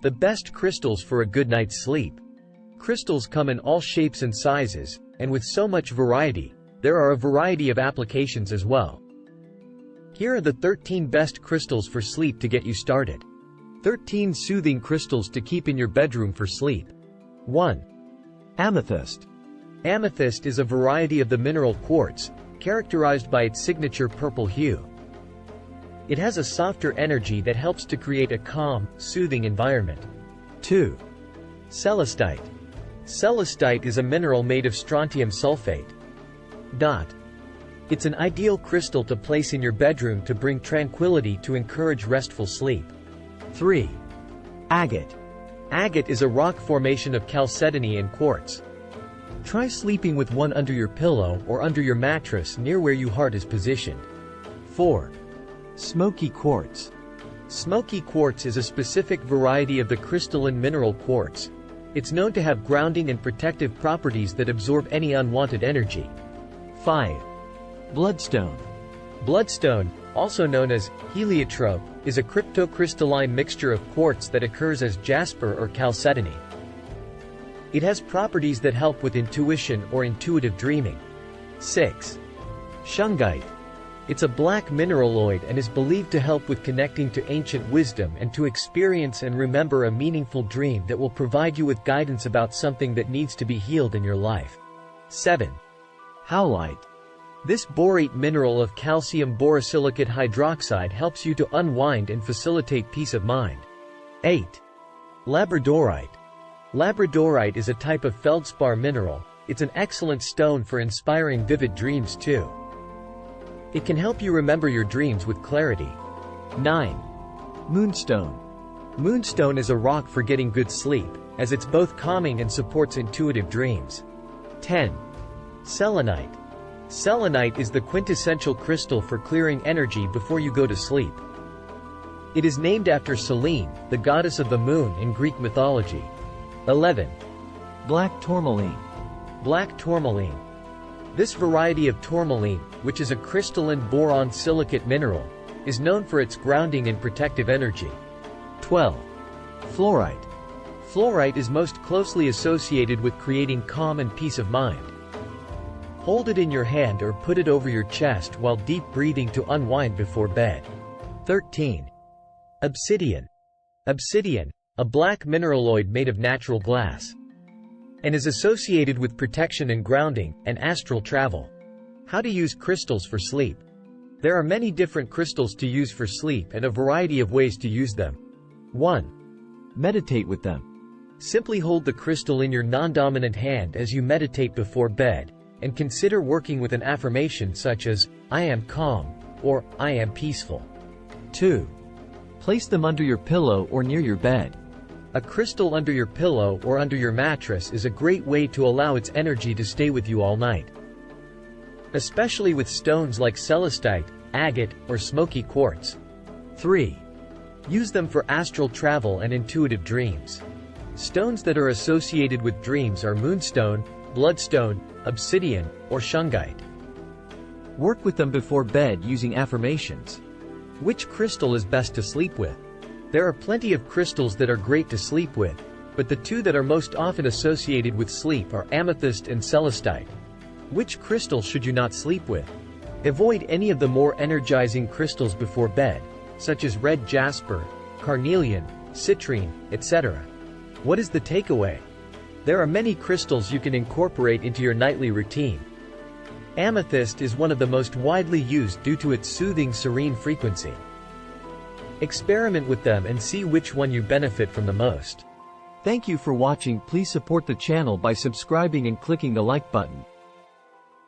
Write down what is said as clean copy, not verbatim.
The best crystals for a good night's sleep. Crystals come in all shapes and sizes, and with so much variety, there are a variety of applications as well. Here are the 13 best crystals for sleep to get you started. 13 soothing crystals to keep in your bedroom for sleep. 1. Amethyst. Amethyst is a variety of the mineral quartz, characterized by its signature purple hue. It has a softer energy that helps to create a calm, soothing environment. 2. Celestite. Celestite is a mineral made of strontium sulfate. It's an ideal crystal to place in your bedroom to bring tranquility to encourage restful sleep. 3. Agate. Agate is a rock formation of chalcedony and quartz. Try sleeping with one under your pillow or under your mattress near where your heart is positioned. 4. Smoky quartz. Smoky quartz is a specific variety of the crystalline mineral quartz. It's known to have grounding and protective properties that absorb any unwanted energy. 5. Bloodstone. Bloodstone, also known as heliotrope, is a cryptocrystalline mixture of quartz that occurs as jasper or chalcedony. It has properties that help with intuition or intuitive dreaming. 6. Shungite. It's a black mineraloid and is believed to help with connecting to ancient wisdom and to experience and remember a meaningful dream that will provide you with guidance about something that needs to be healed in your life. 7. Howlite. This borate mineral of calcium borosilicate hydroxide helps you to unwind and facilitate peace of mind. 8. Labradorite. Labradorite is a type of feldspar mineral. It's an excellent stone for inspiring vivid dreams too. It can help you remember your dreams with clarity. 9. Moonstone. Moonstone is a rock for getting good sleep, as it's both calming and supports intuitive dreams. 10. Selenite. Selenite is the quintessential crystal for clearing energy before you go to sleep. It is named after Selene, the goddess of the moon in Greek mythology. 11. Black tourmaline. Black tourmaline. This variety of tourmaline, which is a crystalline boron silicate mineral, is known for its grounding and protective energy. 12. Fluorite. Fluorite is most closely associated with creating calm and peace of mind. Hold it in your hand or put it over your chest while deep breathing to unwind before bed. 13. Obsidian. Obsidian, a black mineraloid made of natural glass, and is associated with protection and grounding, and astral travel. How to use crystals for sleep. There are many different crystals to use for sleep and a variety of ways to use them. 1. Meditate with them. Simply hold the crystal in your non-dominant hand as you meditate before bed, and consider working with an affirmation such as, "I am calm," or "I am peaceful." 2. Place them under your pillow or near your bed. A crystal under your pillow or under your mattress is a great way to allow its energy to stay with you all night. Especially with stones like celestite, agate, or smoky quartz. 3. Use them for astral travel and intuitive dreams. Stones that are associated with dreams are moonstone, bloodstone, obsidian, or shungite. Work with them before bed using affirmations. Which crystal is best to sleep with? There are plenty of crystals that are great to sleep with, but the two that are most often associated with sleep are amethyst and celestite. Which crystal should you not sleep with? Avoid any of the more energizing crystals before bed, such as red jasper, carnelian, citrine, etc. What is the takeaway? There are many crystals you can incorporate into your nightly routine. Amethyst is one of the most widely used due to its soothing, serene frequency. Experiment with them and see which one you benefit from the most. Thank you for watching. Please support the channel by subscribing and clicking the like button.